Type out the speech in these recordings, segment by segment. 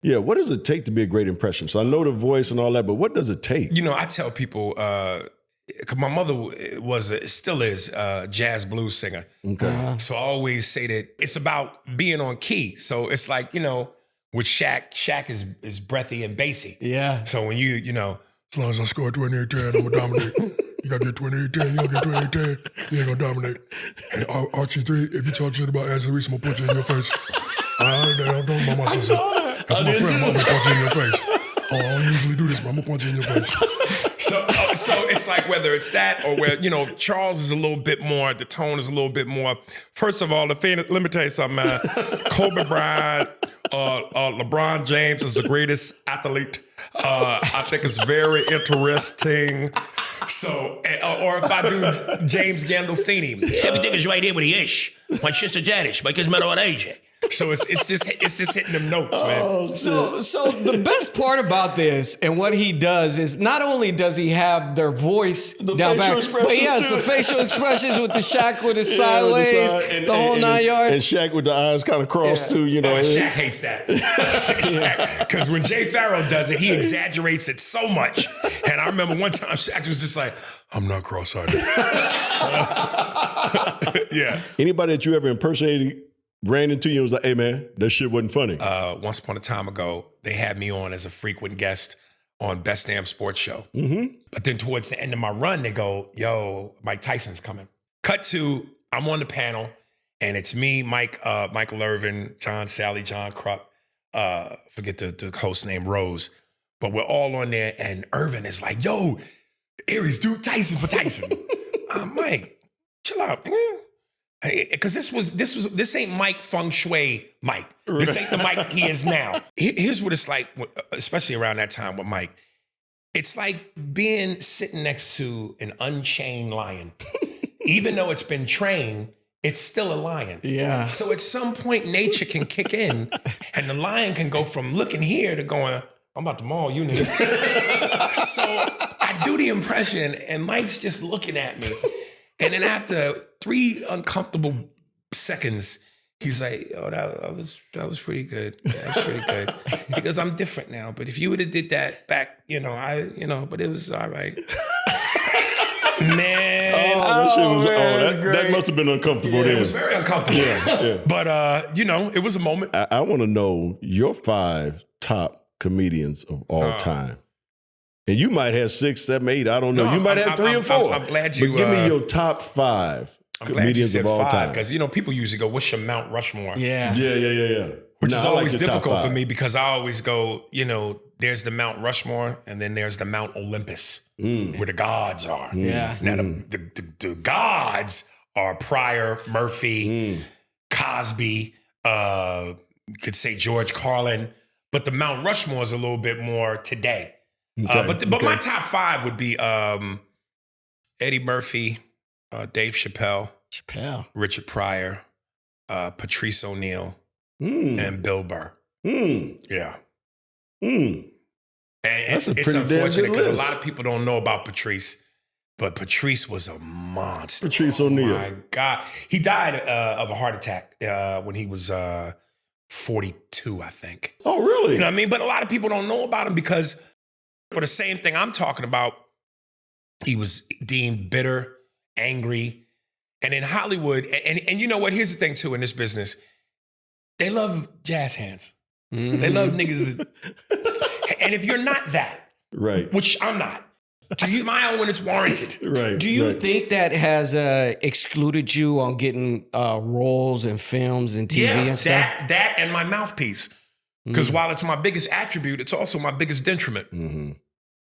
Yeah, what does it take to be a great impression? So I know the voice and all that, but what does it take? You know, I tell people, cause my mother still is a jazz blues singer. Okay. So I always say that it's about being on key. So it's like, you know, with Shaq is breathy and bassy. Yeah. So when you know, as long as I score 28-10, I'm gonna dominate. You gotta get 28-10, you gotta get 28-10, you ain't gonna dominate. And Archie 3, if you talk shit about Angela Reese, I'm gonna punch you in your face. I'm talking about my sister. That's my friend, I'm gonna punch you in your face. Oh, I don't usually do this, but I'm gonna punch you in your face. So it's like whether it's that or where, you know, Charles is a little bit more, the tone is a little bit more. First of all, let me tell you something, man. Kobe Bryant, LeBron James is the greatest athlete. I think it's very interesting. So, or if I do James Gandolfini, everything is right here with the ish. My sister Janice, my kids met on AJ. So it's just hitting them notes, man. So the best part about this and what he does is not only does he have their voice down back, but he has the facial expressions with the Shaq with his sideways, the whole 9 yards. And Shaq with the eyes kind of crossed too, you know. Shaq hates that. Because when Jay Farrell does it, he exaggerates it so much. And I remember one time Shaq was just like, I'm not cross-eyed. Yeah. Anybody that you ever impersonated ran into you and was like, hey man, that shit wasn't funny. Once upon a time ago, they had me on as a frequent guest on Best Damn Sports Show. Mm-hmm. But then towards the end of my run, they go, yo, Mike Tyson's coming. Cut to, I'm on the panel, and it's me, Michael Irvin, John Sally, John Krupp, forget the host name, Rose. But we're all on there, and Irvin is like, yo, Aries, dude, Tyson for Tyson. I'm Mike, chill out, man. Because this ain't Mike Feng Shui Mike. This ain't the Mike he is now. Here's what it's like, especially around that time with Mike. It's like sitting next to an unchained lion. Even though it's been trained, it's still a lion. Yeah. So at some point, nature can kick in, and the lion can go from looking here to going, I'm about to maul you, nigga. So I do the impression, and Mike's just looking at me. And then after 3 uncomfortable seconds, he's like, "Oh, that was pretty good. That was pretty good." Because I'm different now. But if you would have did that back, but it was all right. Man, that must have been uncomfortable. It was very uncomfortable. Yeah. But it was a moment. I want to know your 5 top comedians of all time. And you might have 6, 7, 8. I don't know. No, you might have 3 or 4. I'm glad you. But give me your top 5 comedians of all time. Because people usually go, "What's your Mount Rushmore?" Yeah. Which is always difficult for me because I always go, there's the Mount Rushmore and then there's the Mount Olympus where the gods are. Yeah. Now the gods are Pryor, Murphy, Cosby, could say George Carlin, but the Mount Rushmore is a little bit more today. Okay. But my top 5 would be Eddie Murphy, Dave Chappelle, Richard Pryor, Patrice O'Neal, and Bill Burr. Yeah. And it's unfortunate because a lot of people don't know about Patrice, but Patrice was a monster. Patrice O'Neal. Oh my God. He died of a heart attack when he was 42, I think. Oh, really? You know what I mean? But a lot of people don't know about him because for the same thing I'm talking about, he was deemed bitter, angry. And in Hollywood, and you know what? Here's the thing too in this business. They love jazz hands. Mm-hmm. They love niggas. And if you're not that, right, which I'm not, I smile when it's warranted. Right. Do you think that has excluded you on getting roles in films and TV and stuff? That and my mouthpiece. Because while it's my biggest attribute, it's also my biggest detriment. Mm-hmm.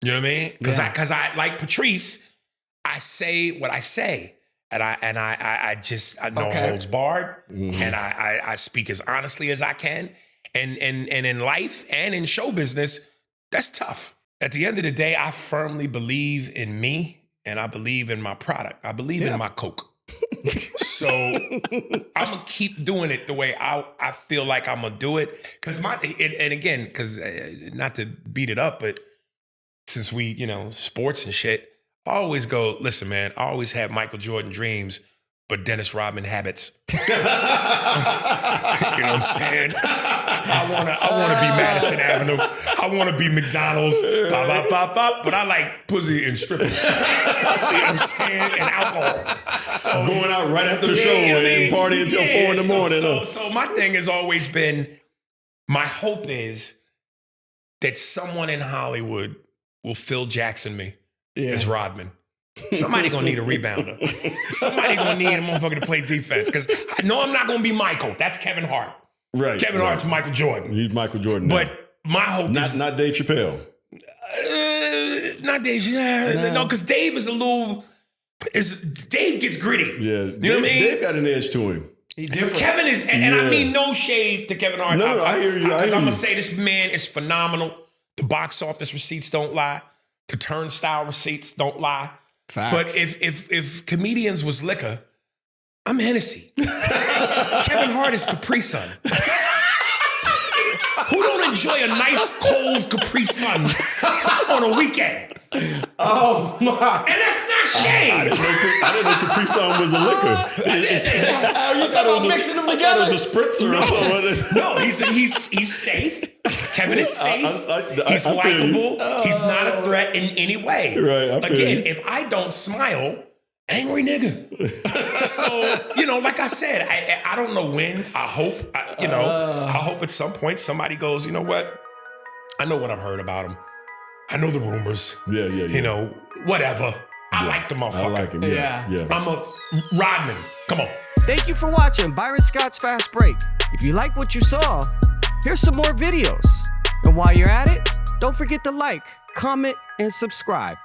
You know what I mean? Because I like Patrice, I say what I say. And I no holds barred. Mm-hmm. And I speak as honestly as I can. And in life and in show business, that's tough. At the end of the day, I firmly believe in me and I believe in my product. I believe in my Coke. So I'm going to keep doing it the way I feel like I'm going to do it. Because not to beat it up, but since we, sports and shit, I always go, listen, man, I always had Michael Jordan dreams, but Dennis Rodman habits. You know what I'm saying? I wanna be Madison Avenue. I wanna be McDonald's. But I like pussy and strippers. You know what I'm saying? And alcohol. So going out right after the show and partying until 4 in the morning. So my thing has always been, my hope is that someone in Hollywood will Phil Jackson me as Rodman. Somebody gonna need a rebounder. Somebody gonna need a motherfucker to play defense. Because I know I'm not gonna be Michael. That's Kevin Hart. Right. Kevin Hart's Michael Jordan. He's Michael Jordan. But my hope is not Dave Chappelle. Not Dave. No, because Dave is a little. Dave gets gritty. Yeah. You know what I mean? Dave got an edge to him. He's different. Kevin is, and I mean no shade to Kevin Hart. No, I hear you. Because I'm gonna say this man is phenomenal. The box office receipts don't lie. The turnstile receipts don't lie. Facts. But if comedians was liquor, I'm Hennessy. Kevin Hart is Capri Sun. Who don't enjoy a nice cold Capri Sun on a weekend? Oh my! And that's not shade. I didn't know Capri Sun was a liquor. You talking about mixing them together? It was a spritzer or something. No, he's safe. Kevin is safe. He's likable. He's not a threat in any way. Right. Again, if I don't smile, angry nigga. So, like I said, I don't know when. I hope, I hope at some point somebody goes, you know what? I know what I've heard about him. I know the rumors. Yeah. Whatever. I like the motherfucker. I like him. Yeah. I'm a Rodman. Come on. Thank you for watching Byron Scott's Fast Break. If you like what you saw, here's some more videos. And while you're at it, don't forget to like, comment, and subscribe.